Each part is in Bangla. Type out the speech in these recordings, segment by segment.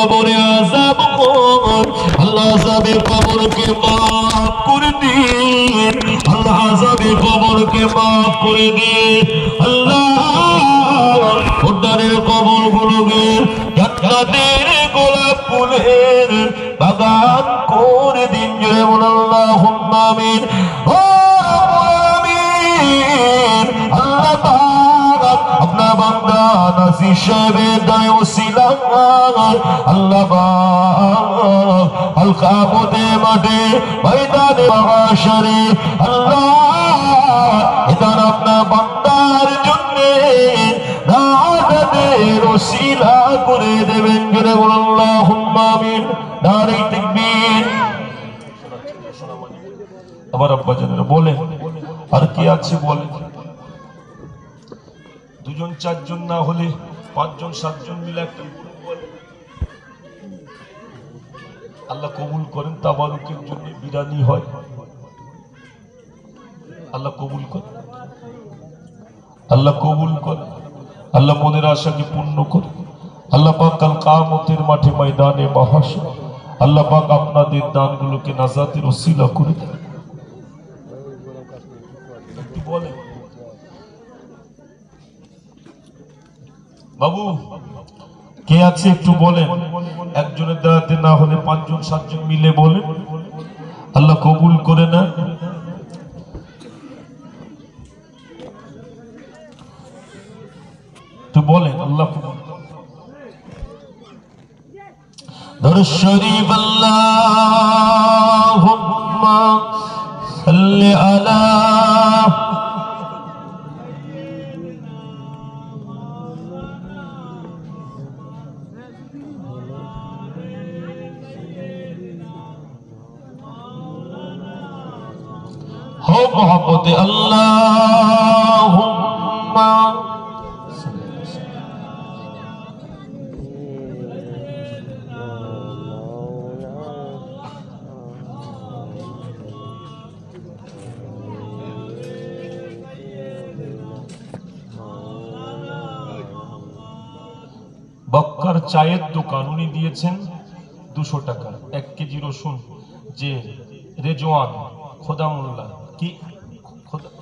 কবরে আযাব কর আল্লাহ আযাবে কবরকে মাফ করে দিন আল্লাহ আযাবে কবরকে মাফ করে দিন আল্লাহ উদ্ধারের কবরগুলোকে জান্নাতের গোলাপ ফুলের বাগান করে দিন জয় বল আল্লাহুম্মা আমিন ও আমিন আল্লাহ পাক আপনার বান্দা নাসির সাহেবের দায় ওসিলা আল্লাহ পাক আল কিয়ামতের মাঠে ময়দানে মাহশরে আল্লাহ এদান আপনার বান্দার জন্য নাজাতের ওসিলা করে দেবেন জয় বল আল্লাহুম্মা আমিন নারে তাকবীর আমার আব্বা জানেরা বলেন আর কি আছে বলেন দুজন চারজন না হলে পাঁচজন সাতজন মিলে একটা আল্লাহ কবুল করেন তাবারুকের জন্য বিরানি হয় আল্লাহ কবুল করেন আল্লাহ কবুল করেন আল্লাহ মনের আশাকে পূর্ণ করে আল্লাহ পাক কাল কিয়ামতের মাঠে ময়দানে মাহশর আল্লাহ পাক আপনাদের দানগুলোকে নাজাতের ওসিলা করে দেন একটু বলেন বাবু কে আছে একটু বলেন একজনের দ্বারাতে না হলে পাঁচজন সাতজন মিলে বলেন আল্লাহ কবুল করে না তো বলেন আল্লাহ দরুদ শরীফ আল্লাহুম্মা সাল্লি আলা हो मोहब्बत अल्लाहुम्मा बक्कर चायेर दुकान उनी दिएছেন 200 টাকা 1 কেজি রসুন যে রেজওয়ান খোদা মোল্লা কি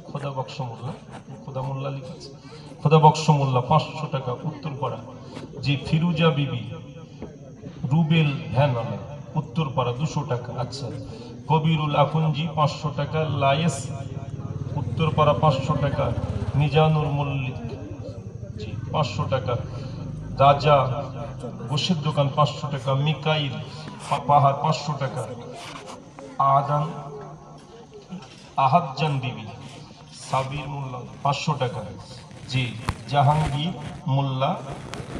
খোদা বক্স মোল্লা খোদা মোল্লা লিখেছে খোদা বক্স মোল্লা 500 টাকা উত্তরপাড়া জি ফিরুজা বিবি রুবেল ভ্যানওয়ালা উত্তরপাড়া 200 টাকা আচ্ছা কবিরুল আকুনজি 500 টাকা লায়েস উত্তরপাড়া 500 টাকা মিজানুর মল্লিক জি 500 টাকা রাজা গোশের দোকান 500 টাকা মিকাইল পাহাড় 500 টাকা আদান আহাদজান বিবি সাবির মোল্লা 500 টাকা জি জাহাঙ্গীর মোল্লা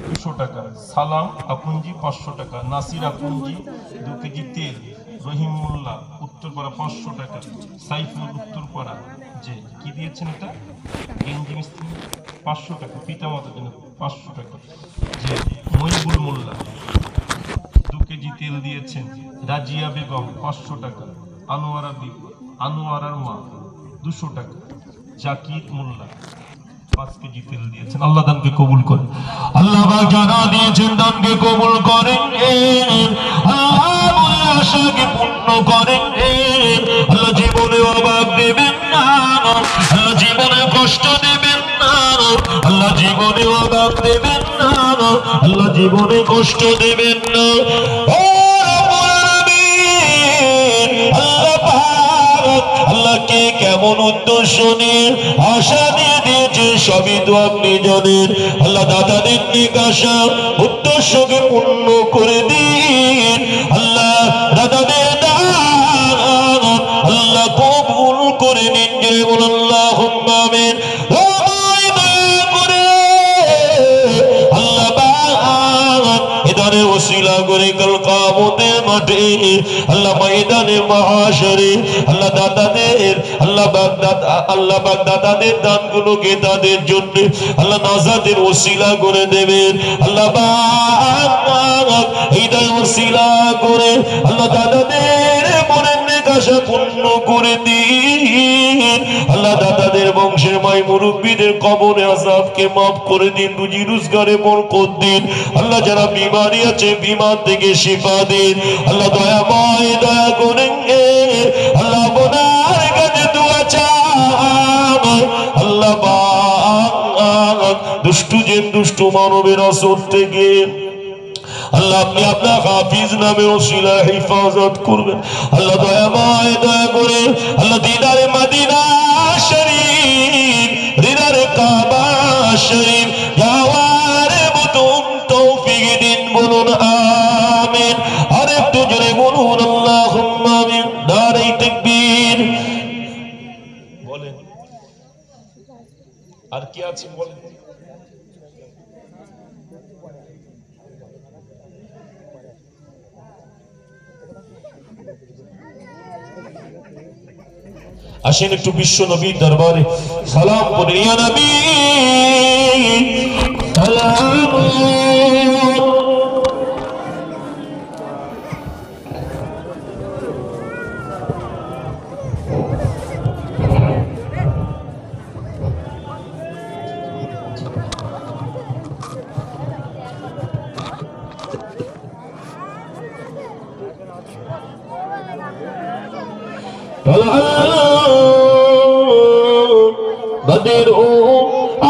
200 টাকা সালাম আকুনজি 500 টাকা নাসির আকুনজি 2 কেজি তেল রহিম মোল্লা উত্তরপাড়া 500 টাকা সাইফুল উত্তরপাড়া যে কি দিয়েছেন এটা গেঞ্জি মিস্ত্রি 500 টাকা পিতামাতার জন্য 500 টাকা যে মইবুল মোল্লা 2 কেজি তেল দিয়েছেন রাজিয়া বেগম 500 টাকা আনোয়ারা বিবি আনোয়ারার মা 200 টাকা জাকির মোল্লা 5 কেজি তেল দিয়েছেন আল্লাহ দানকে কবুল করেন আল্লাহ পাক যারা দিয়েছেন দানকে কবুল করেন আল্লাহ মনের আশাকে পূর্ণ করেন আল্লাহ জীবনে অভাব দেবেন না আল্লাহ জীবনে কষ্ট দেবেন না আল্লাহ জীবনে অভাব দেবেন না আল্লাহ জীবনে কষ্ট দেবেন না আল্লাহ কে কেমন উদ্দেশ্য নিয়ে আশা দিয়ে দিয়েছে সবই তো আপনি জানেন আল্লাহ দাদাদের নিকাশা উদ্দেশ্যকে পূর্ণ করে দিন আল্লাহ দাদাদের দান আল্লাহ কবুল করে নিন জয় বল আল্লাহুম্মা আমিন এদানে ওসিলা করে কাল কিয়ামতের মাঠে আল্লাহ ময়দানে মাহশরে আল্লাহ দাদাদের আল্লাহ বাগদাদের দানগুলোকে তাদের জন্য আল্লাহ নাজাতের ওসিলা করে দেবেন আল্লাহ পাক এদানে ওসিলা করে আল্লাহ দাদাদের মনের নিকাশা আশা পূর্ণ করে দিন। আল্লাহ দাদাদের বংশের মাই মুরব্বীদের কবরে আযাবকে মাফ করে দিন, রুজি রোজগারে বরকত দিন। আল্লাহ যারা বিমারি আছে বিমার থেকে শিফা দিন। আল্লাহ দয়াময় দয়া করেন, আল্লাহ আপনার কাছে দোয়া চাই। আল্লাহ পাক দুষ্টু জিন দুষ্টু মানবের আসর থেকে আল্লাহ আপনি আপনার হাফিজ নামে ওসিলা হিফাজত করবেন। আল্লাহ দয়াময় দয়া করে আল্লাহ দিদারে মদিনা শরীফ দিদারে কাবা শরীফ যাওয়ার মতন তৌফিক দিন, বলুন আমিন। আর একটু জোরে বলুন আল্লাহুম্মা আমিন। নারে তাকবীর। বলেন আর কি আছে বলেন। আসেন একটু বিশ্ব নবীর দরবারে সালাম পড়ে, ইয়া নবী সালাম। بدر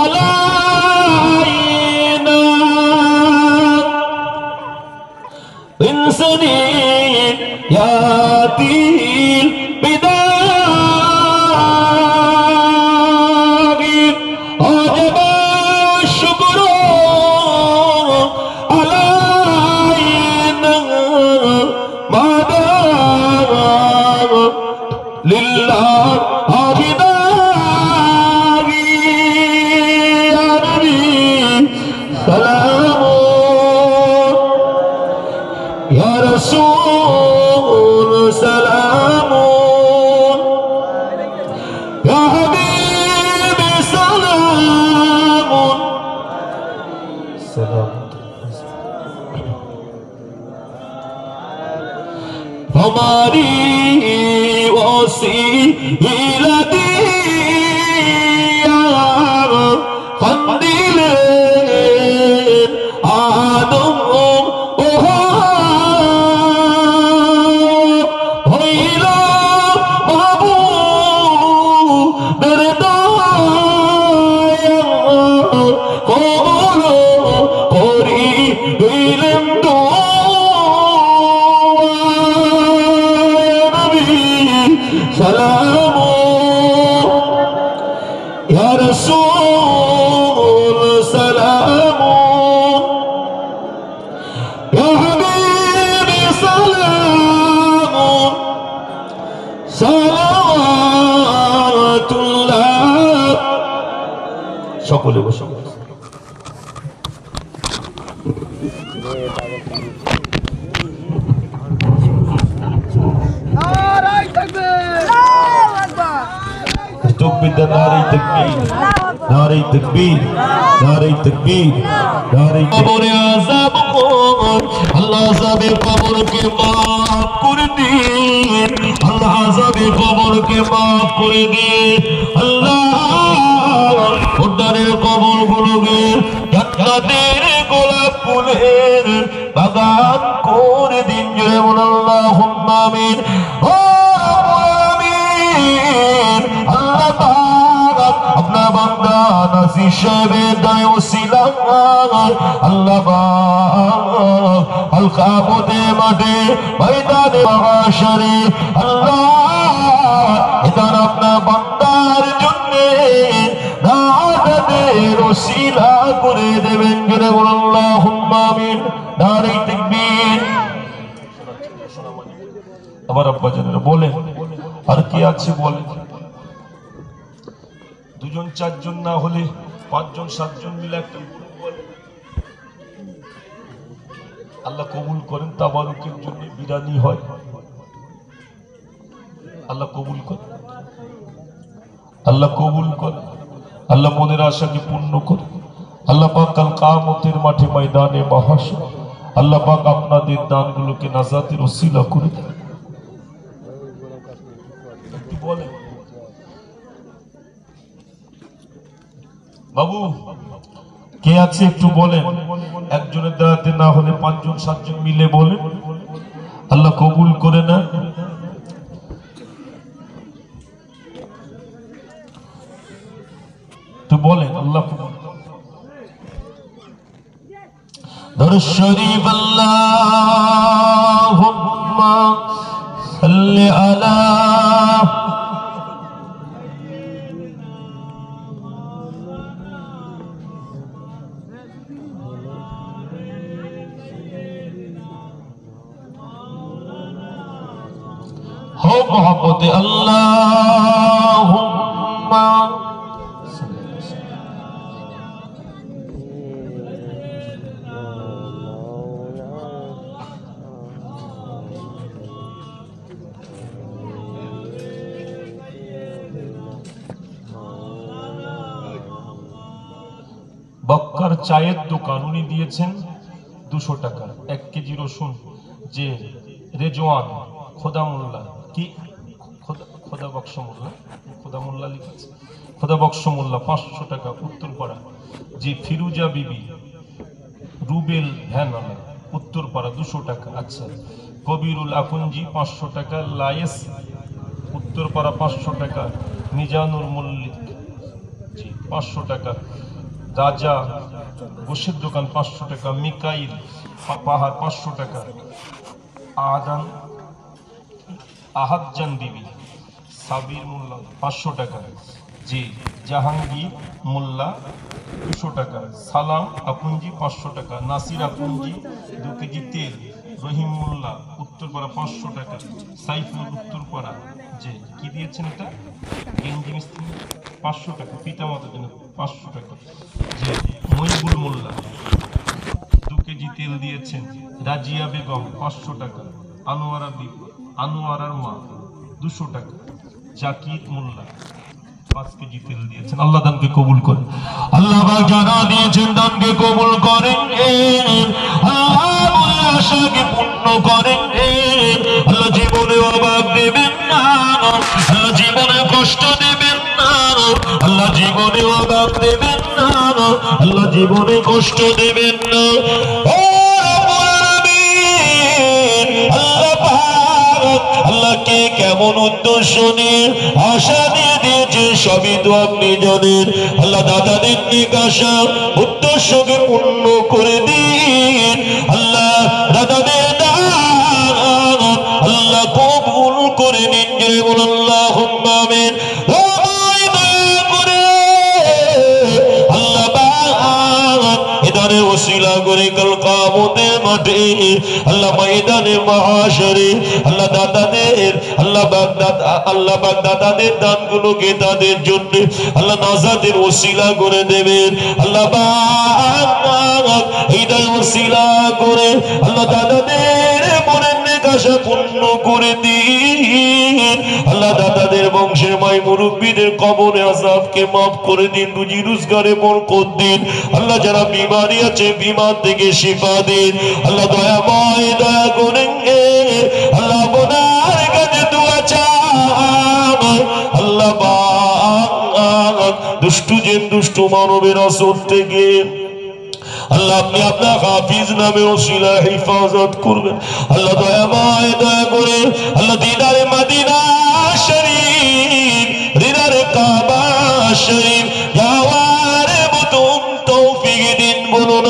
علينا انسني ياتي البداء وجب الشكر علينا ما دام لله हमारी वसीलती फंदिले आदम হইল বাবু কবল করি হইলেন তো سلام يا رسول سلام يا حبيبي سلام صلوات الله সকলে বসে নারে তাকবীর নারে তাকবীর নারে তাকবীর নারে কবরে আযাব আল্লাহ আযাবে কবরকে maaf করে দিন। আল্লাহ আযাবে কবরকে maaf করে দিন। আল্লাহ উদ্ধারের কবরগুলোকে জান্নাতের গোলাপ ফুলের বাগান করে দিন। জয় বলুন আল্লাহুম্মা আমিন। अपना बंदा नसीर साहेब दाए वसीला अल्लाह पाक हल्का मोदे माटे मैदाने महाशरे अल्लाह इधर अपना बंदार जुन्ने नाददेर वसीला करे देवें जरे बोल अल्लाहुम्मा आमीन। नारे तकबीर। আমার আব্বা জানেরা বলেন আর কি আছে বলেন। দুজন চারজন না হলে পাঁচজন সাতজন মিলে একটা আল্লাহ কবুল করেন। তাবারুকের জন্য বিরানি হয়, আল্লাহ কবুল করেন, আল্লাহ কবুল করেন, আল্লাহ মনের আশাকে পূর্ণ করে। আল্লাহ পাক কাল কিয়ামতের মাঠে ময়দানে মাহশর আল্লাহ পাক আপনাদের দানগুলোকে নাজাতের ওসিলা করে দেন। বাবু কে আছে একটু বলেন, একজনের দ্বারাতে না হলে 5 জন 7 জন মিলে বলেন, আল্লাহ কবুল করে না। তো বলেন আল্লাহ দরুদ শরীফ আল্লাহুম্মা সাল্লি আলা हो मोहब्बत अल्लाहुम्मा বক্কার চায়ের দোকান উনি দিয়েছেন 200 টাকা। 1 কেজি রসুন যে রেজওয়ান খোদা মোল্লা কি খোদা বক্স মোল্লা, খোদা মোল্লা লিখেছে, খোদা বক্স মোল্লা 500 টাকা উত্তরপাড়া। জি ফিরুজা বিবি রুবেল ভ্যানওয়ালা উত্তরপাড়া 200 টাকা। আচ্ছা কবিরুল আকুঞ্জি 500 টাকা। লায়েস উত্তরপাড়া 500 টাকা। মিজানুর মল্লিক জি 500 টাকা। রাজা গোশের দোকান 500 টাকা। মিকাইল পাহাড় 500 টাকা। আহাদজান বিবি সাবির মোল্লা 500 টাকা। জি জাহাঙ্গীর মোল্লা 200 টাকা। সালাম আকুঞ্জি 500 টাকা। নাসির আকুঞ্জি 2 কেজি তেল। রহিম মোল্লা উত্তরপাড়া 500 টাকা। সাইফুল উত্তরপাড়া যে কি দিয়েছেন এটা গেঞ্জি মিস্ত্রি 500 টাকা। পিতামাতার জন্য 500 টাকা। যে মহিবুল মোল্লা 2 কেজি তেল দিয়েছেন। রাজিয়া বেগম 500 টাকা। আনোয়ারার মা 200 টাকা। জাকির মোল্লা 5 কেজি তেল দিয়েছেন। আল্লাহ দানকে কবুল করেন। আল্লাহ পাক যারা দিয়েছেন দানকে কবুল করেন। আল্লাহ বলে আশাকে পূর্ণ করেন। আল্লাহ জীবনে অভাব দেবেন না, আল্লাহ জীবনে কষ্ট দেবেন না, আল্লাহ জীবনে অভাব দেবেন না, আল্লাহ জীবনে কষ্ট দেবেন না। আল্লাহকে কেমন উদ্দেশ্য নিয়ে আশা দিয়ে দিয়েছে সবই তো আপনি জানেন। আল্লাহ দাদাদের নিকাশা উদ্দেশ্যকে পূর্ণ করে দিন। আল্লাহ দাদাদের দান আল্লাহ কবুল করে নিন। যে বলুন আল্লাহুম্মা আমিন। এদানে ওসিলা করে কাল কিয়ামতের মাঠে আল্লাহ ময়দানে মাহশরে আল্লাহ দাদাদের আল্লাহ পাক দাদাদের দানগুলোকে তাদের জন্য আল্লাহ নাজাতের ওসিলা করে দেবেন। আল্লাহ পাক এদানে ওসিলা করে আল্লাহ দাদাদের মনের নেকাশা পূর্ণ করে দিন। আল্লাহ দাদাদের বংশের মাই মুরব্বীদের কবরে আযাবকে মাফ করে দিন। রুজি রোজগারে বরকত দিন। আল্লাহ যারা বিমারি আছে বিমার থেকে শিফা দিন। আল্লাহ দয়াময় দয়া করেন। আল্লাহ আপনার কাছে দোয়া চাই। আল্লাহ পাক দুষ্টু জিন দুষ্টু মানবের আসর থেকে আল্লাহ আপনি আপনার হাফিজ নামে ওসিলা হিফাজত করবেন। আল্লাহ দয়াময় দয়া করে আল্লাহ দিদারে মদিনা শরীফ দিদারে কাবা শরীফ যাওয়ার মতন তৌফিক দিন। বলুন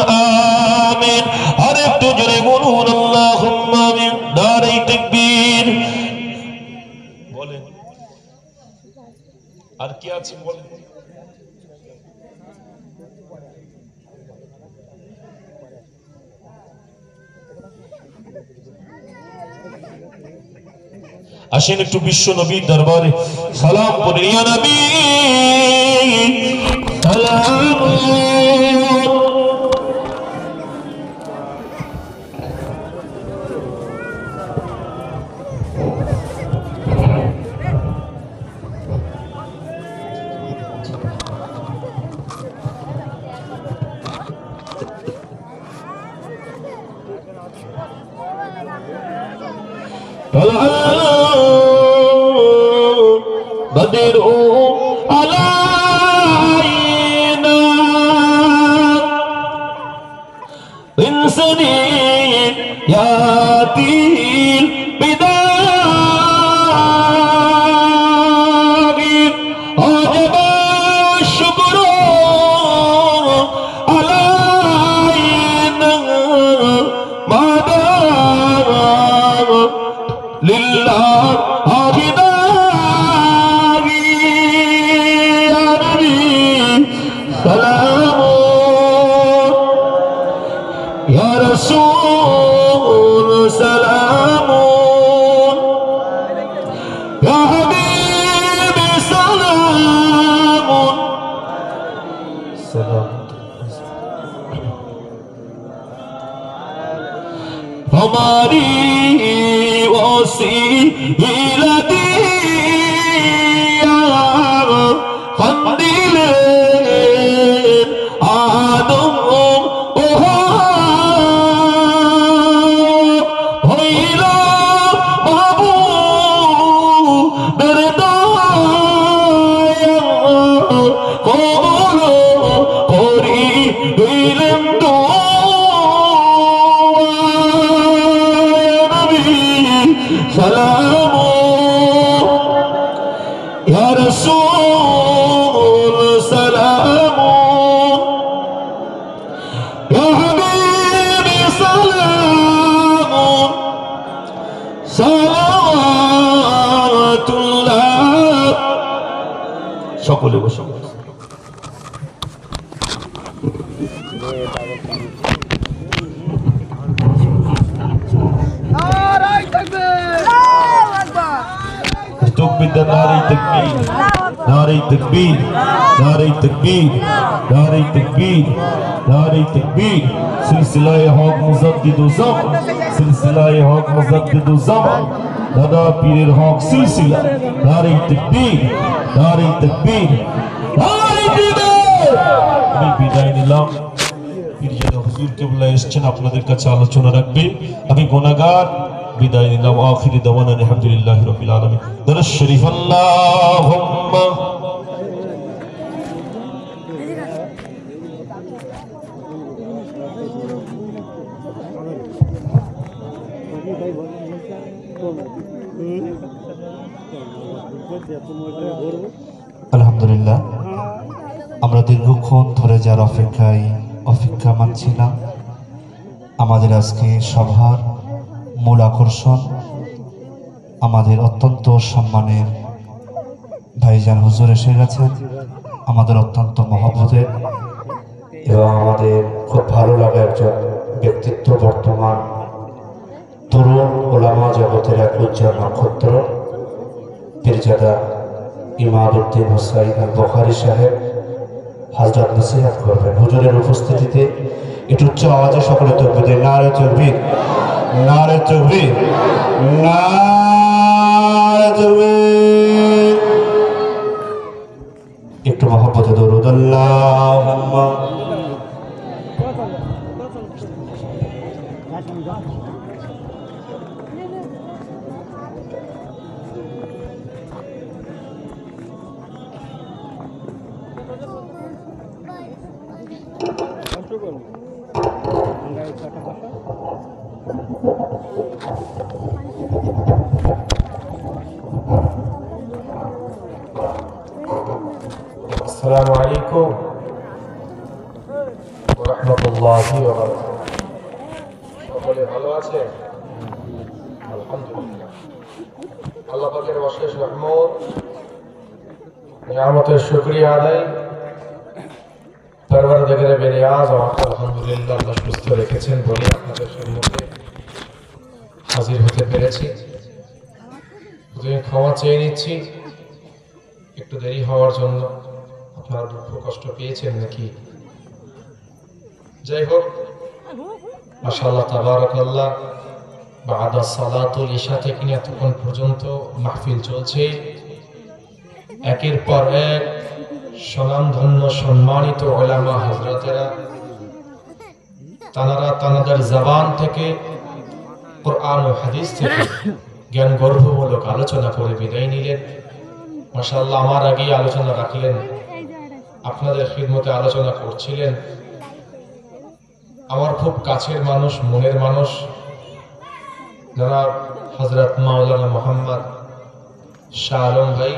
আমিন। আর একটু জোরে বলুন আল্লাহুম্মা আমিন। নারে তাকবীর। বলেন আর কি আছে বলেন। আসেন একটু বিশ্ব নবীর দরবারে সালাম পড়ে। ইয়া নবী সালাম। بدر علينا ইয়াতিল বিদাগির আজবা শুকর আলাইনা মাদা লিল্লাহ আবিদাগি ইয়া নবী সালাম ইয়া রাসূল সালাম ইয়া হাবিবি সালাম সালাম हमारी वसीला दिया कंदिले आदम ओहा होइला बाबू दरदाया कोलो कोरी दिलम दो سلام يا رسول سلام يا حبيبي سلام صلوات الله সকলে বসে تكبير ناري تكبير ناري تكبير ناري تكبير ناري تكبير ناري تكبير سلسلة حق مجدد الزمان سلسلة حق مجدد الزمان দাদা পীরের হক সিলসিলা নারী তাকবীর নারী তাকবীর নারী তাকবীর আমি বিদায় নিলাম পীরজাদা হুজুর কেবলা এসেছেন আপনাদের কাছে আলোচনা রাখবে আমি গুনাহগার বিদায় নিলাম আখিরি দাওয়ানা আলহামদুলিল্লাহি রাব্বিল আলামিন দরুদ শরীফ আল্লাহুম্মা আলহামদুলিল্লাহ আমরা দীর্ঘক্ষণ ধরে যার অপেক্ষা মানছিলাম আমাদের আজকে সভার মূল আকর্ষণ আমাদের অত্যন্ত সম্মানের ভাইজান হুজুর এসে গেছেন আমাদের অত্যন্ত মহব্বতের এবং আমাদের খুব ভালো লাগে একজন ব্যক্তিত্ব বর্তমান তরুণ ওলামা জগতের এক উজ্জ্বল নক্ষত্র পীরজাদা ইমাদউদ্দিন হুসাইন আল বুখারী সাহেব হযরত নসিহত করবেন হুজুরের উপস্থিতিতে একটু উচ্চ আওয়াজে সকলে তাকবীর দেন নারে তাকবীর নারে তাকবীর নারে তাকবীর একটু মহব্বতে দরুদ আল্লাহুম্মা আসসালামু আলাইকুম ওয়া রাহমাতুল্লাহি ওয়া বারাকাতুহু সকলে ভালো আছেন আলহামদুলিল্লাহ আল্লাহ পাকের অশেষ রহমত নিয়ামতের শুকরিয়া আদায় পরওয়ারদিগারে বেনিয়াজ আলহামদুলিল্লাহ আল্লাহ সুস্থ রেখেছেন বলে আপনাদের সম্মুখে হাজির হতে পেরেছি ক্ষমা চেয়ে নিচ্ছি একটু দেরি হওয়ার জন্য আপনারা দুঃখ কষ্ট পেয়েছেন নাকি যাই হোক মাশাআল্লাহ তাবারাকাল্লাহ বাদা সালাতুল ইশা থেকে নিয়ে এতক্ষণ পর্যন্ত মাহফিল চলছে একের পর এক স্বনামধন্য সম্মানিত উলামা হযরতেরা তানারা তানাদের জবান থেকে কোরআন ও হাদিস থেকে জ্ঞান গর্ভমূলক আলোচনা করে বিদায় নিলেন মাশাআল্লাহ আমার আগে আলোচনা রাখলেন আপনাদের খিদমতে আলোচনা করছিলেন আমার খুব কাছের মানুষ মনের মানুষ জনাব হযরত মাওলানা মোহাম্মদ শাহ আলম ভাই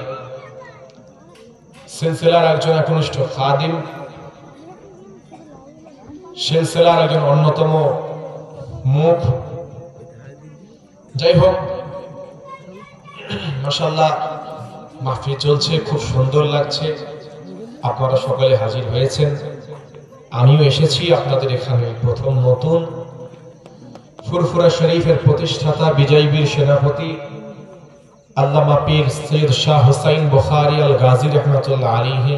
সিলসিলার একজন একনিষ্ঠ খাদিম, সিলসিলার একজন অন্যতম মুখ। যাই হোক, মাশাআল্লাহ মাহফিল চলছে, খুব সুন্দর লাগছে। আপনারা সকলে হাজির হয়েছেন, আমিও এসেছি আপনাদের এখানে। প্রথম নতুন ফুরফুরা শরীফের প্রতিষ্ঠাতা বিজয় বীর সেনাপতি আল্লামা পীর সৈয়দ শাহ হুসাইন বুখারী আল গাজী রহমাতুল্লাহ আলাইহি,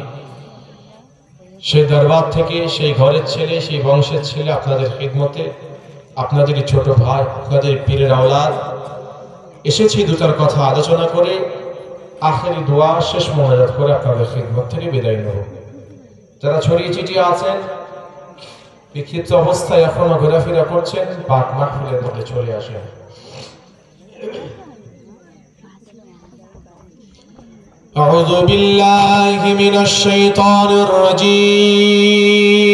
সেই দরবার থেকে, সেই ঘরের ছেলে, সেই বংশের ছেলে, আপনাদের খিদমতে, আপনাদেরই ছোট ভাই, আপনাদের পীরের আওলাদ এসেছি দুটার কথা আলোচনা করে আখেরি দোয়া শেষ মোনাজাত করে আপনাদের খিদমত থেকে বিদায় নেব। যারা ছড়িয়ে ছিটিয়ে আছেন, বিক্ষিপ্ত অবস্থায় এখনো ঘোরাফেরা করছেন, পাক মাহফিলের মধ্যে চলে আসেন। أعوذ بالله من الشيطان الرجيم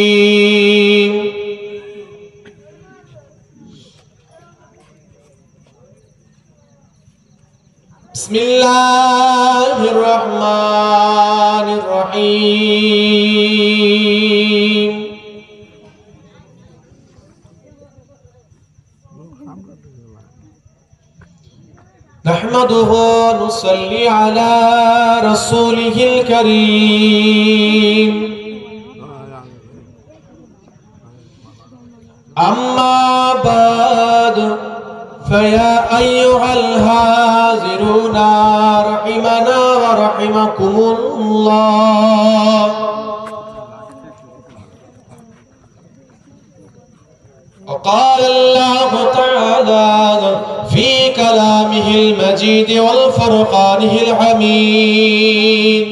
بسم الله الرحمن الرحيم نحمده ونصلي على رسوله الكريم أما بعد فيا أيها الحاضرون رحمنا ورحمكم الله. وقال الله تعالى في كلامه المجيد والفرقانه الحميد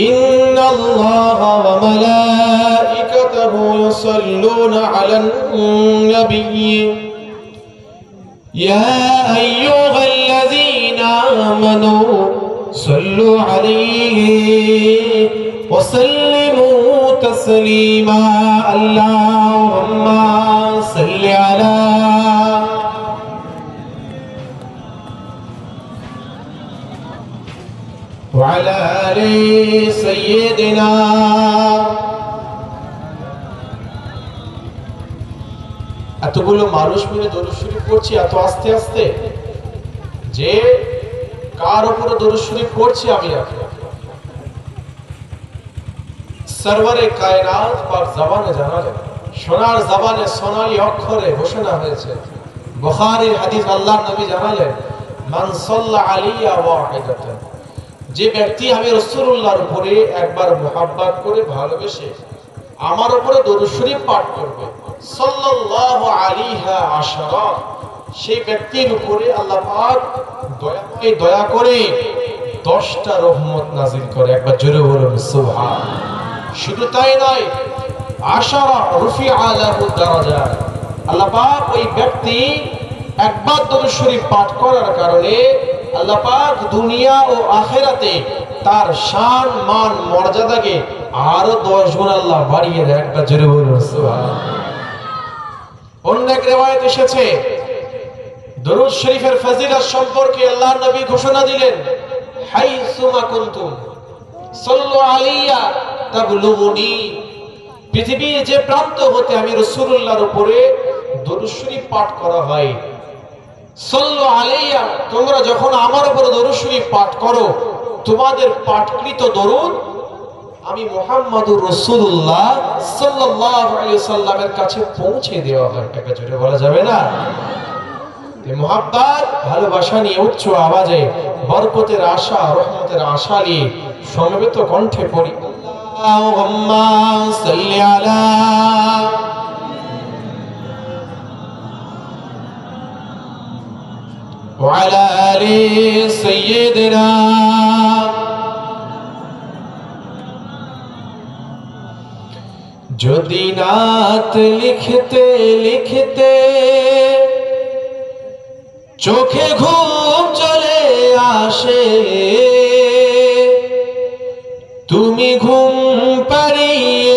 إن الله وملائكته يصلون على النبي يا أيها الذين آمنوا صلوا عليه وسلموا تسليما. اللهم صل على وعلى آل سيدنا. এতগুলো মানুষ মিলে দরুদ শরীফ পড়ছি এত আস্তে আস্তে যে কার উপরে দরুদ শরীফ পড়ছি আমি রাখি। সরওয়ারে কায়নাত পাক জবানে জানা যায়, সোনার জবানে সোনালী অক্ষরে ঘোষণা হয়েছে। বুখারীর হাদিস, আল্লাহর নবী জানালেন, মান সাল্লা আলাইয়া ওয়াহিদাতান, যে ব্যক্তি আমি রাসূলুল্লাহর উপরে একবার মুহাব্বত করে ভালোবেসে আমার উপরে দরুদ শরীফ পাঠ করবে, সাল্লাল্লাহু আলাইহা আশরা, সেই ব্যক্তির উপরে আল্লাহ পাক দয়া করে 10টা রহমত নাযিল করে। একবার জোরে বলুন সুবহানাল্লাহ। শুধু তাই নয়, আশরা রুফিআ লাহু দারাজাত, আল্লাহ পাক ওই ব্যক্তি একবার দরুদ শরীফ পাঠ করার কারণে আল্লাহ পাক দুনিয়া ও আখিরাতে তার শান মান মর্যাদাকে আরো 10 গুণ আল্লাহ বাড়িয়ে দেয়। একবার জোরে বলুন সুবহানাল্লাহ। অন্য এক রিওয়ায়াত এসেছে, দরুদ শরীফের ফজিলত সম্পর্কে আল্লাহর নবী ঘোষণা দিলেন, হাইসুমা কুনতুম সাল্লু আলাইয়া তাবলুগুনি, পৃথিবীর যে প্রান্ত হতে আমি রাসূলুল্লাহর উপরে দরুদ শরীফ পাঠ করা হয়, সাল্লু আলাইয়া, তোমরা যখন আমার উপরে দরুদ শরীফ পাঠ করো, তোমাদের পাঠকৃত দরুদ আমি মুহাম্মাদুর রাসূলুল্লাহ সাল্লাল্লাহু আলাইহি সাল্লামের কাছে পৌঁছে দেওয়া হয়। এটা জোরে বলা যাবে না? এই মুহাব্বত, ভালোবাসা নিয়ে উচ্চ আওয়াজে বরকতের আশা, রহমতের আশা নিয়ে সমবেত কণ্ঠে পড়ি, আল্লাহুম্মা সাল্লি আলা ওয়া আলা আলি সাইয়্যিদিনা। যদি নাত লিখতে লিখতে চোখে ঘুম চলে আসে, তুমি ঘুম পাড়িয়ে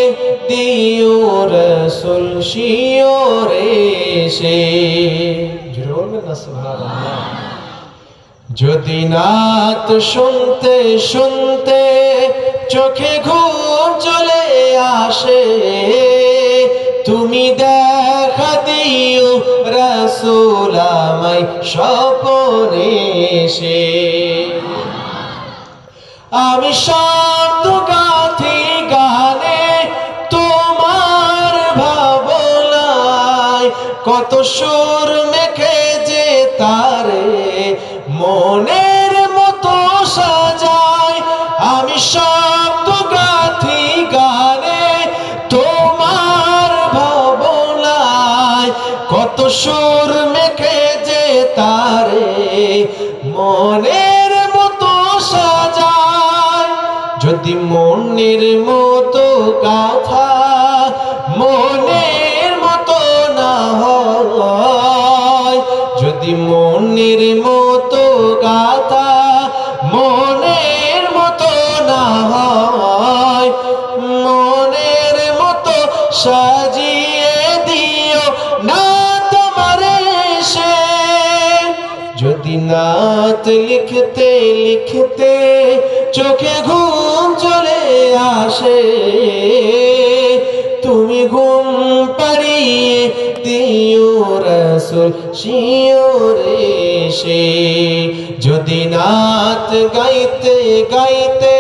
দিও রাসূল শিওরে এসে। বলবেন না সুবহানাল্লাহ। যদি নাত শুনতে শুনতে চোখে ঘুম চলে আসে, তুমি দেখা দিও রাসূল আমায় স্বপনে এসে। আমি শব্দ গাথি গানে তোমার ভাবনায়, কত সুর মেখে যে তারে মনের মতো সাজায়। আমি শব্দ গাথি গানে তোমার ভাবনায়, কত সুর মেখে যে তারে মনের মতো সাজায়। যদি মনের মতো গাথা মনের মতো না হয়, যদি মনের মতো গাথা মনের মতো না হয়, মনের মতো সাজিয়ে দিও না তোমারে সে। যদি নাত লিখতে লিখতে চোখে ঘুম চলে আসে, তুমি ঘুম পাড়িয়ে দিও রাসূল শিওরে এসে। যদি নাত গাইতে গাইতে,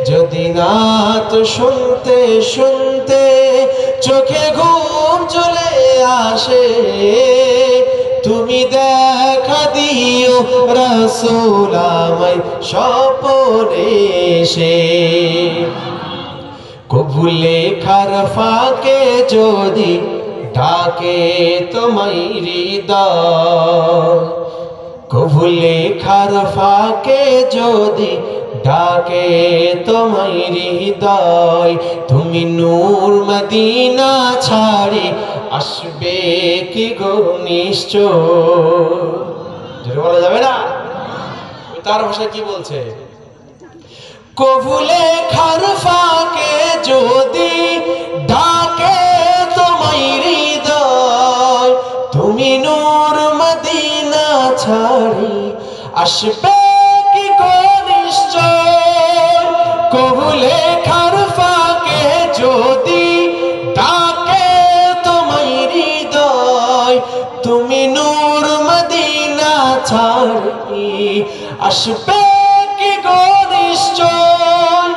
যদি নাত শুনতে শুনতে চোখে ঘুম চলে আসে, তুমি দেখা দিও রাসূল আমায় স্বপনে এসে। কবু লেখার ফাঁকে যদি ডাকে তোমায় হৃদয়, কবু লেখার ফাঁকে যদি ডাকে তোমায় হৃদয়, তুমি নূর মদিনা ছাড়ি আসবে কি গো নিশ্চয়। যেটা বলা যাবে না, তার ভাষায় কি বলছে? কবু লেখার ফাঁকে যদি ডাকে তোমায় হৃদয়, তুমি নূর মদিনা ছাড়ি আসবে কি গো নিশ্চয়। কবু লেখার ফাঁকে যদি ডাকে তোমায় হৃদয়, তুমি নূর মদিনা ছাড়ি আসবে কি গো নিশ্চয়।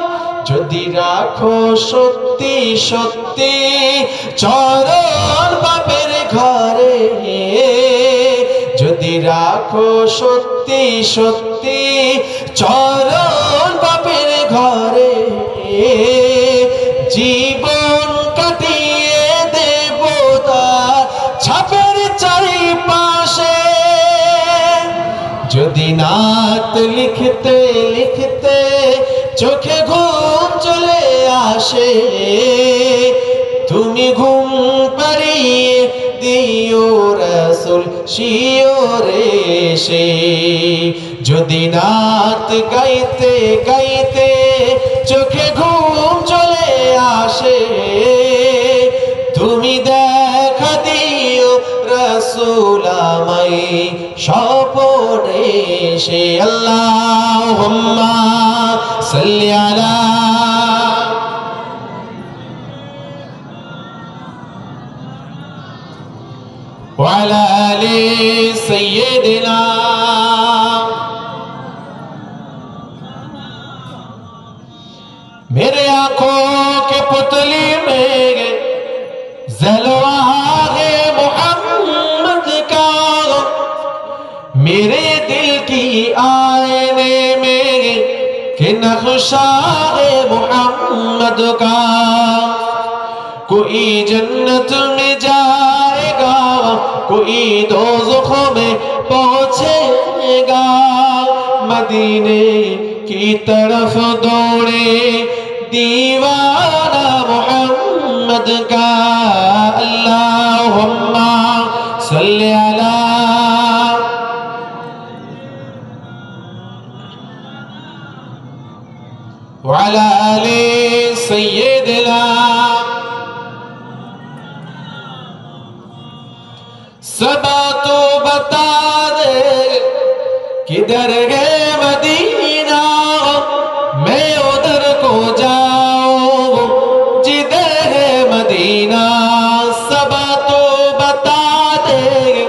যদি রাখো সত্যি সত্যি চরণ বাপের ঘরে, যদি রাখো সত্যি সত্যি চরণ বাপের ঘরে, জীবন কাটিয়ে দেব তার ছাপের চারিপাশে। যদি নাত লিখতে লিখতে চোখে ঘুম চলে আসে, তুমি ঘুম পাড়িয়ে দিও রাসূল শিওরে এসে। যদি নাত গাইতে গাইতে চোখে ঘুম চলে আসে, তুমি দেখা দিও রাসূল আমায় স্বপনে এসে। আল্লাহুম্মা সাল্লি আলা ওয়া আলা আলি সাইয়্যিদিনা। मेरे आंखों के पुतली में जलवा है मोहम्मद का, मेरे दिल की आईने में कि नक्शा है मोहम्मद का। कोई जन्नत में जाएगा, कोई दोज़ख में पहुंचेगा, मदीने की तरफ दौड़े दीवाना मोहम्मद का। अल्लाहुम्मा सल्ली अला व अला आलि सय्यिदिना। सबा तो बता किधर है मदीना मैं उधर को जाऊं जिधर है मदीना सब तो बता दे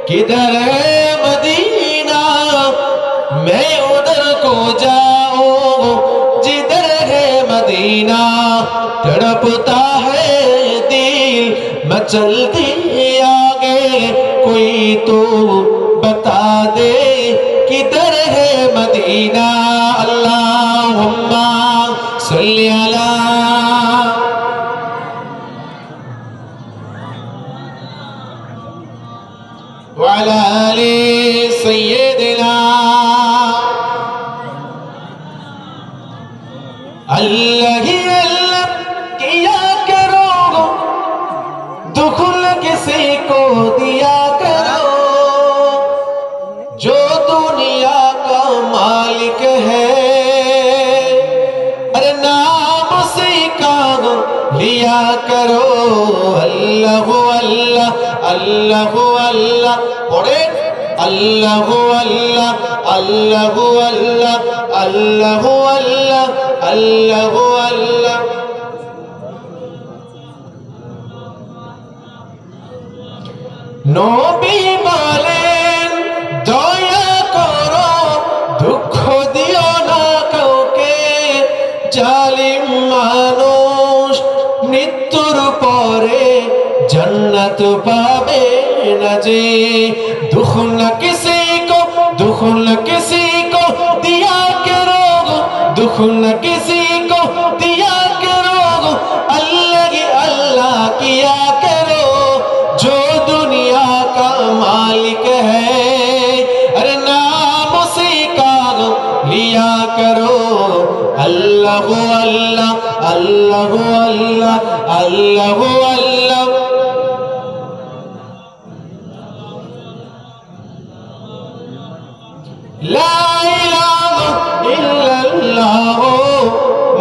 किधर है मदीना मैं उधर को जाऊं जिधर है मदीना तड़पता है दिल मचलती आगे कोई तो बता दे किधर है मदीना अल्लाहुम्मा सल्ली अला वअला आलि सय्यिदिना अल्लाह ही अल्लाह किया करो दुखुल किसी को दिया करो जो दुनिया का मालिक है अरे नाम उसी का लिया करो अल्लाह अल्लाह अल्लाह अल्लाह पढ़े अल्लाह अल्लाह अल्लाह अल्लाह अल्लाह अल्लाह अल्लाह अल्लाह নবী বলেন দয়া করো দুঃখ দিও না কাউকে জালিম মানুষ মৃত্যুর পরে जन्नत पावे न जे दुख न किसी को दिया करो दुख न किसी को दिया करो अल्लाह किया करो जो दुनिया का मालिक है अरे नाम उसी का लिया करो अल्लाह अल्लाह अल्लाह अल्लाह अल्लाह अल्लाह ला इलाहा इल्लल्लाह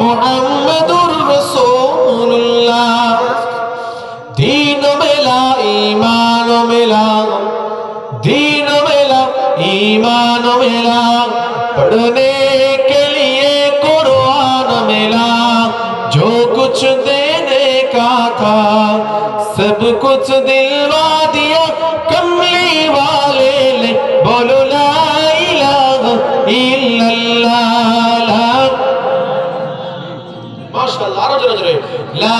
मुहम्मदुर रसूलुल्लाह दीन मिला ईमान मिला दीन मिला ईमान मिला पढ़ने के लिए कुरान मिला जो कुछ देने का था सब कुछ दिलवा दिया कमली वाले ने बोलो ला इलाहा इल्लल्लाह माशाअल्लाह आरो जोरे जोरे ला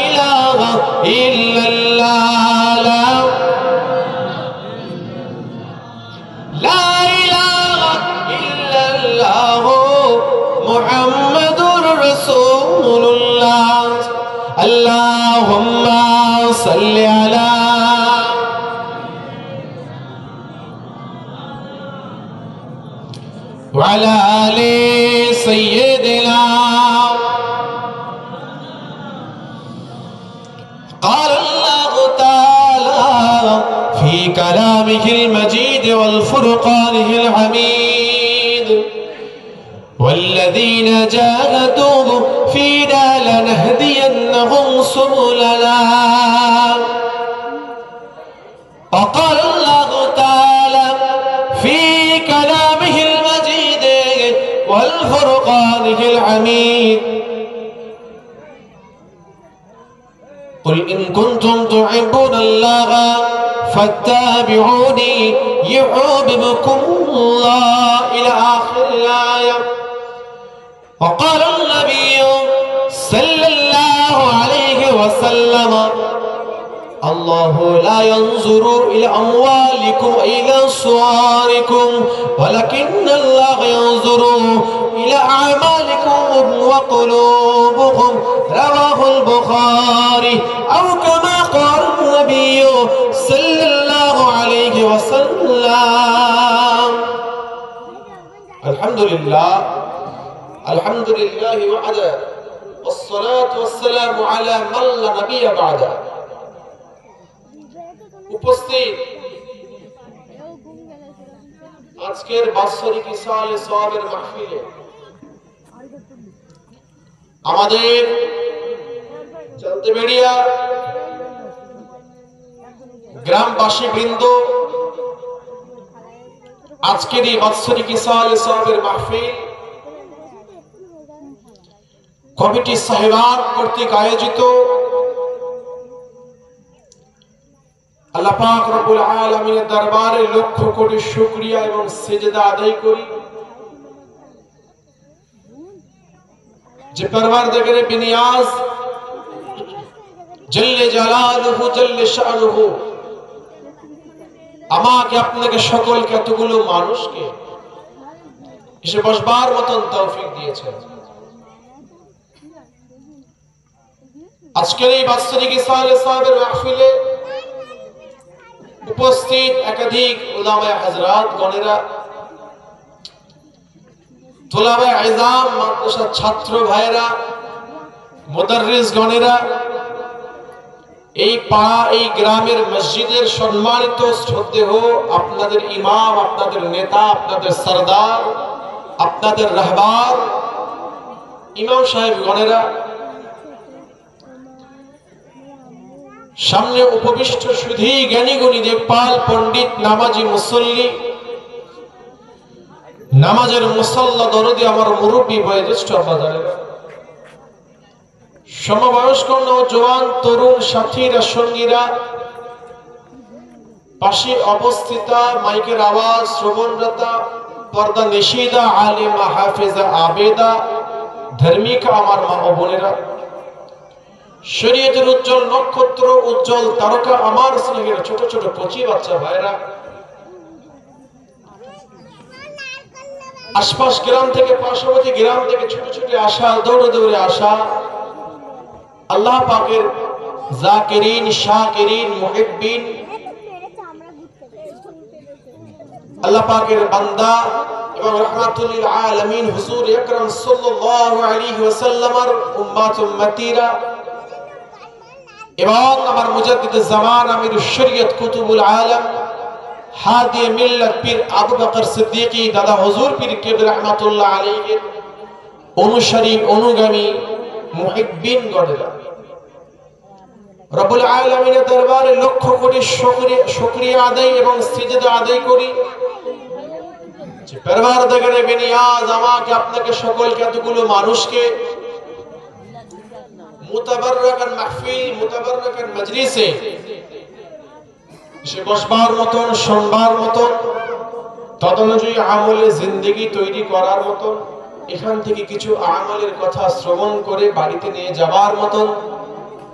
इलाहा इल्लल्लाह ला इलाहा इल्लल्लाह मुहम्मदुर रसूलुल्लाह अल्लाहुम्मा सल्ली अला वअला आलि सय्यिदिना قال الله تعالى في كلامه المجيد والفرقانه الحميد والذين جاهدوا فينا لنهدينهم سبلنا وقال الله تعالى في كلامه المجيد والفرقانه الحميد قل إن كنتم تحبون الله فاتبعوني يحببكم الله إلى آخر الآية وقال النبي صلى الله عليه وسلم الله لا ينظر إلى أموالكم إلى صوركم ولكن الله ينظر إلى أعمالكم وقلوبكم رواه البخاري أو كما قال النبي صلى الله عليه وسلم الحمد لله وحده والصلاة والسلام على من لا نبي بعده উপস্থিত আজকের বাৎসরিক ইসালে সওয়াবের মাহফিলে আমাদের চলতেবেড়িয়া গ্রামবাসী বৃন্দ আজকের এই বাৎসরিক ইসালে সাহেবের মাহফিল কমিটি সাহেবান কর্তৃক আয়োজিত। আল্লাহ পাক রব্বুল আলামিনের দরবারে লক্ষ কোটি শুকরিয়া এবং সিজদা আদায় করি যে পরওয়ারদিগারে বিনিয়াজ জল্লে জালালুহু জল্লে শানুহু আমাকে আপনাকে সকলকে এতগুলো মানুষকে এসে বসবার মতন তৌফিক দিয়েছেন। আজকের এই বাৎসরিক ইসালে সাহেবের মাহফিলে উপস্থিত একাধিক উলামায়ে হযরত গণেরা, তুলাবায়ে ইলম, মাদ্রাসার ছাত্র ভাইরা, মুদাররিস গণেরা, এই পাড়া এই গ্রামের মসজিদের সম্মানিত শ্রদ্ধেয় আপনাদের ইমাম, আপনাদের নেতা, আপনাদের সরদার, আপনাদের রাহবার ইমাম সাহেব গণেরা, সামনে উপবিষ্ট সুধী জ্ঞানী গুণী দেখপাল পণ্ডিত নামাজি মুসল্লি, নামাজের মুসল্লা দরদি আমার মুরব্বী বয়োজ্যেষ্ঠ আব্বাজানেরা, সমবয়স্ক নওজোয়ান তরুণ সাথীরা সঙ্গীরা, পাশে অবস্থিতা মাইকের আওয়াজ শ্রবণরতা পর্দা নিশিদা আলিমা হাফেজা আবেদা ধার্মিক আমার মা ও বোনেরা, শরীয়তের উজ্জ্বল নক্ষত্র উজ্জ্বল তারকা আমার স্নেহের ছোট ছোট কচি বাচ্চা ভাইরা, আশপাশ গ্রাম থেকে পার্শ্ববর্তী গ্রাম থেকে ছোট ছোট আসা দৌড়ে দৌড়ে আসা আল্লাহ পাকের জাকিরিন শাকিরিন মুহিব্বিন আল্লাহ পাকের বান্দা এবং রাহমাতুল লিল আলামিন হুজুর আকরাম সাল্লাল্লাহু আলাইহি ওয়াসাল্লামের উম্মত উম্মতিরা এবং আমার মুজাদ্দিদুজ জামান আমিরুশ শরীয়ত কুতুবুল আলম হাদি মিল্লাত পীর আবু বকর সিদ্দিকী দাদা হুজুর পীর কেবলা রাহমাতুল্লাহ আলাইহির অনুসারী অনুগামী মুহিব্বিন গণেরা, রব্বুল আলামিনের দরবারে লক্ষ কোটি শুকরিয়া আদায় এবং সিজদা আদায় করি যে পরওয়ারদিগারে বিনিয়াজ আমাকে আপনাকে সকলকে এতগুলো মানুষকে মুতাবাররাকান মাহফিল মুতাবাররাকান মজলিসে সে বসবার মতন শুনবার মতন তদনুযায়ী আমলে জিন্দেগি তৈরি করার মতন এখান থেকে কিছু আমলের কথা শ্রবণ করে বাড়িতে নিয়ে যাবার মতন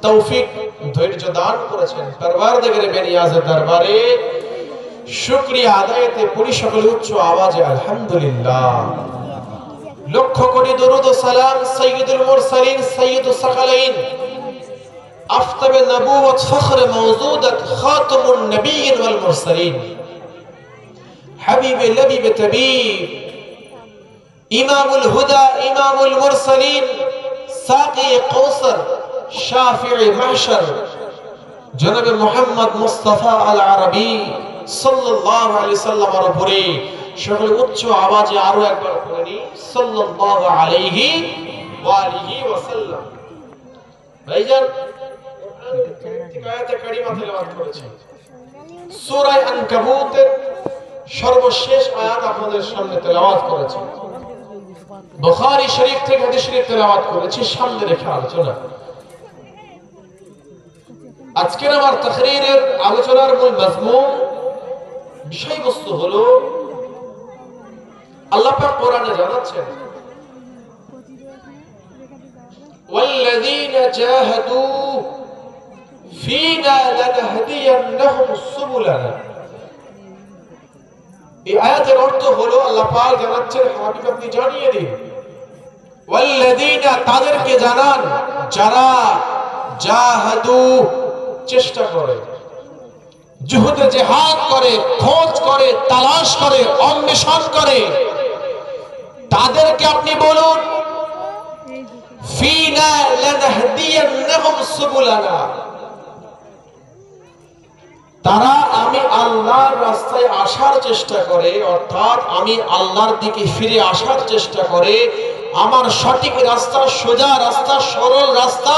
তৌফিক ধৈর্য দান করেছেন। পরওয়ারদিগারে বেনিয়াজের দরবারে শুকরিয়া আদায়েতে পড়ি সকলে উচ্চ আওয়াজে আলহামদুলিল্লাহ। লক্ষ কোটি দরুদ ও সালাম সাইয়্যিদুল মুরসালিন সাইয়্যিদুস সাকালাইন আফতাবে নবুওয়াত ফখরে মওজুদাত খাতামুন নবিয়্যিন ওয়াল মুরসালিন হাবিবে লবিবে তাবিব ইমামুল হুদা ইমামুল মুরসালিন সাকি কৌসার শাফিঈ মাহশর জনাবে মুহাম্মদ মুস্তাফা আল আরবি সাল্লাল্লাহু আলাইহি সাল্লামের উপরে সকলে উচ্চ আওয়াজে আরো একবার পড়ি সাল্লাল্লাহু আলাইহি ওয়া আলিহি ওয়াসাল্লাম। ভাইজান আয়াতে কারিমা তেলাওয়াত করেছি, সূরা আনকাবুতের সর্বশেষ আয়াত আপনাদের সামনে তেলাওয়াত করেছি, বুখারী শরীফ থেকে হাদিস শরীফ তেলাওয়াত করেছি, সামনে রেখে আলোচনা। আজকের আমার তাকরীরের আলোচনার মূল মাজমুন বিষয়বস্তু হলো আল্লাহ পাক কোরআনে জানাচ্ছেন ওয়াল্লাযীনা জাহাদু ফীনা লানাহদিয়ান্নাহুম সুবুলানা। এই আয়াতের অর্থ হলো আল্লাহ পাক জানাচ্ছেন হাবিব আপনি জানিয়ে দিন ওয়াল্লাযীনা তাদেরকে জানান যারা জাহাদু চেষ্টা করে, জুহুদে জিহাদ করে, খোঁজ করে, তালাশ করে, অন্বেষণ করে, তাদেরকে আপনি বলুন ফীনা লানাহদিয়ান্নাহুম সুবুলানা, তারা আমি আল্লাহর রাস্তায় আসার চেষ্টা করে, অর্থাৎ আমি আল্লাহর দিকে ফিরে আসার চেষ্টা করে, আমার সঠিক রাস্তা, সোজা রাস্তা, সরল রাস্তা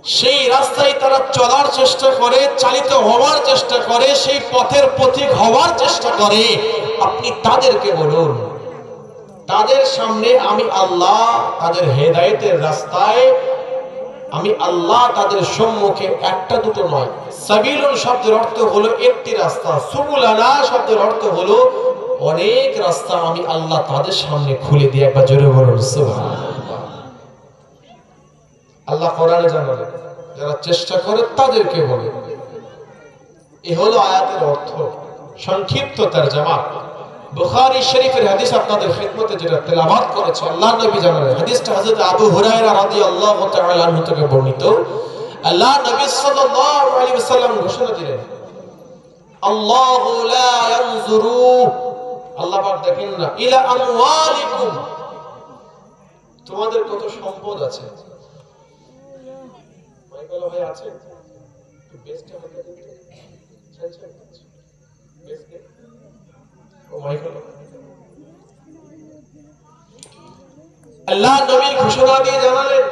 সেই রাস্তায় তারা চলার চেষ্টা করে, চালিত হওয়ার চেষ্টা করে, সেই পথের পথিক হওয়ার চেষ্টা করে, আপনি তাদেরকে বলুন, তাদের সামনে আমি আল্লাহ তাদের হেদায়েতের রাস্তায়, আমি আল্লাহ তাদের সম্মুখে একটা দুটো নয়, সাবিলুন শব্দের অর্থ হলো একটি রাস্তা, সুবুলানা শব্দের অর্থ হলো অনেক রাস্তা আমি আল্লাহ তাদের সামনে খুলে দিয়ে, একবার জোরে বলুন সুবহানাল্লাহ। আল্লাহ কোরআনে জানালেন যারা চেষ্টা করে তাদেরকে বলে। এই হলো আয়াতের অর্থ, সংক্ষিপ্ত তরজমা। বুখারী শরীফের হাদিস আপনাদের খিদমতে যেটা তেলাওয়াত করেছে, আল্লাহর নবী জানালেন, হাদিসটা হযরত আবু হুরায়রা রাদিয়াল্লাহু তাআলা আনহু থেকে বর্ণিত। আল্লাহ নবী সাল্লাল্লাহু আলাইহি ওয়াসাল্লাম ঘোষণা দিলেন, আল্লাহু লা ইয়ানজুরু, আল্লাহ পাক দেখেন না, ইলা আমওয়ালিকুম, তোমাদের কত সম্পদ আছে, মাইকেল ভাই আছে, একটু বেস্টে হবে চলছে বেস্টে ও মাইকেল। আল্লাহ নবী ঘোষণা দিয়ে জানালেন,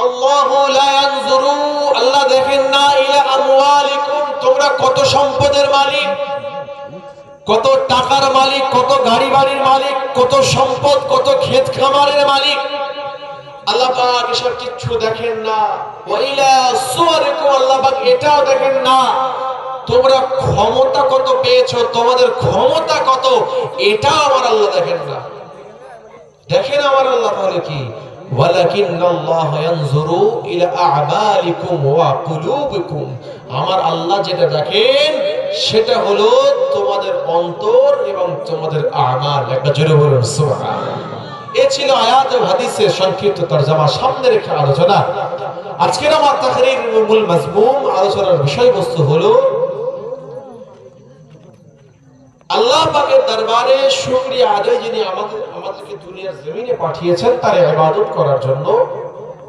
আল্লাহু লা ইয়ানজুরু, আল্লাহ দেখেন না, ইলা আমওয়ালিকুম, তোমরা কত সম্পদের মালিক, কত টাকার মালিক, কত গাড়ি বাড়ির মালিক, কত সম্পদ, কত ক্ষেত খামারের মালিক, আল্লাহ পাক এসব কিছু দেখেন না। ওয়াইলা সুওয়ারিকুম, আল্লাহ পাক এটাও দেখেন না তোমরা ক্ষমতা কত পেয়েছো, তোমাদের ক্ষমতা কত, এটাও আমার আল্লাহ দেখেন না। দেখেন আমার আল্লাহ তাহলে কি, ওয়ালাকিন্নাল্লাহ ইয়ানজুরু ইলা আ'মালিকুম ওয়া কুলুবিকুম, আমার আল্লাহ যেটা দেখেন সেটা হলো তোমাদের অন্তর এবং তোমাদের আমাল। একটা জোরে বলুন সুবহানাল্লাহ। এ ছিল আয়াত ও হাদিসের সংক্ষিপ্ত তরজমা, সামনে রেখে আলোচনা। আজকের আমার তাকরীর মূল মাজমুম, আলোচনার বিষয়বস্তু হলো আল্লাহ পাকের দরবারে শুকরিয়া আদায়, যিনি আমাদেরকে দুনিয়ার জমিনে পাঠিয়েছেন তার ইবাদত করার জন্য।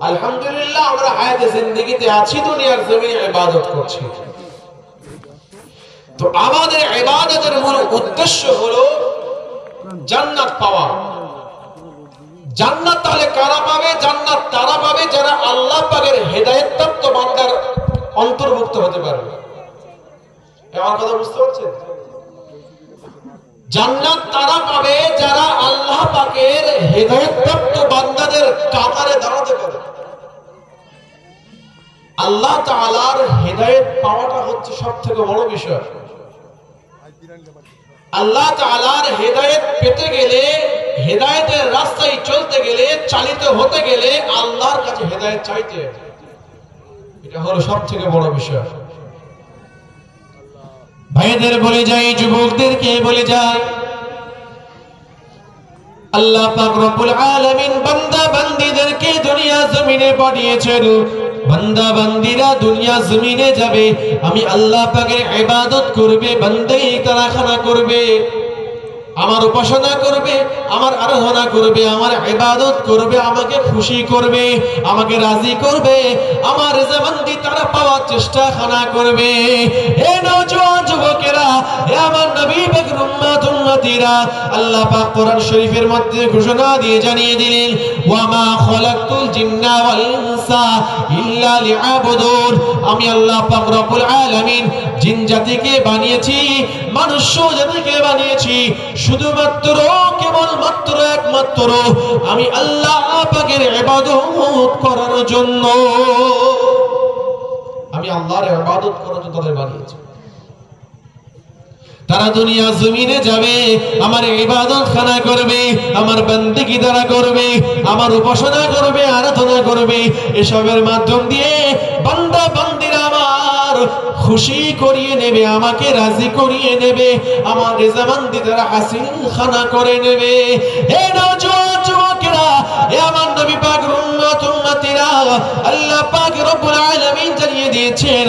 আলহামদুলিল্লাহ আমরা হায়াতে জিন্দেগিতে আছি, দুনিয়ার জমিনে ইবাদত করছি। তো আমাদের ইবাদতের মূল উদ্দেশ্য হলো জান্নাত পাওয়া। জান্নাত তাহলে কারা পাবে? জান্নাত তারা পাবে যারা আল্লাহ পাকের হেদায়েতপ্রাপ্ত বান্দার অন্তর্ভুক্ত হতে পারবে। আমার কথা বুঝতে পারছেন? জান্নাত তারা পাবে যারা আল্লাহ পাকের হেদায়েতপ্রাপ্ত বান্দাদের কাতারে দাঁড়াতে পারে। আল্লাহ তাআলার হেদায়েত পাওয়াটা হচ্ছে সবথেকে বড় বিষয়। আল্লাহ তাআলার হেদায়েত পেতে গেলে, হেদায়েতের রাস্তায় চলতে গেলে, চালিত হতে গেলে আল্লাহর কাছে হেদায়েত চাইতে হবে। এটা হলো সবথেকে বড় বিষয়। ভাইদের বলে যাই, যুবকদেরকে বলে যাই, আল্লাহ পাক রব্বুল আলামিন বান্দা বান্দীদেরকে দুনিয়া জমিনে পাঠিয়েছেন। বান্দা বান্দীরা দুনিয়া জমিনে যাবে, আমি আল্লাহ পাকের ইবাদত করবে, বান্দাই কারাখানা করবে, আমার উপাসনা করবে, আমার আরাধনা করবে, আমার ইবাদত করবে, আমাকে খুশি করবে, আমাকে রাজি করবে, আমার রেজামন্দি তারা পাওয়ার চেষ্টা খানা করবে। হে নওজোয়ান যুবকেরা, হে আমার নবী পাকের উম্মতিরা, আল্লাহ পাক কোরআন শরীফের মধ্যে ঘোষণা দিয়ে জানিয়ে দিলেন, ওয়া মা খালাকতুল জিন্না ওয়াল ইনসা ইল্লা লিআবুদুন, আমি আল্লাহ পাক রব্বুল আলামিন জিন জাতিকে বানিয়েছি, মানুষ জাতিকে বানিয়েছি শুধুমাত্র, কেবলমাত্র, একমাত্র আমি আল্লাহ পাকের ইবাদত করার জন্য। আমি আল্লাহর ইবাদত করার জন্য তাদের বানিয়েছি। তারা দুনিয়া জমিনে যাবে, আমার ইবাদত খানা করবে, আমার বান্দেগি তারা করবে, আমার উপাসনা করবে, আরাধনা করবে। এসবের মাধ্যম দিয়ে বান্দা বান্দিরা আমার খুশি করিয়ে নেবে, আমাকে রাজি করিয়ে নেবে, আমার রেজামন্দি তারা হাসিল খানা করে নেবে। হে নওজোয়ান যুবকেরা, হে আমার নবী পাক উম্মতিরা, আল্লাহ পাক রব্বুল আলামিন জানিয়ে দিয়েছেন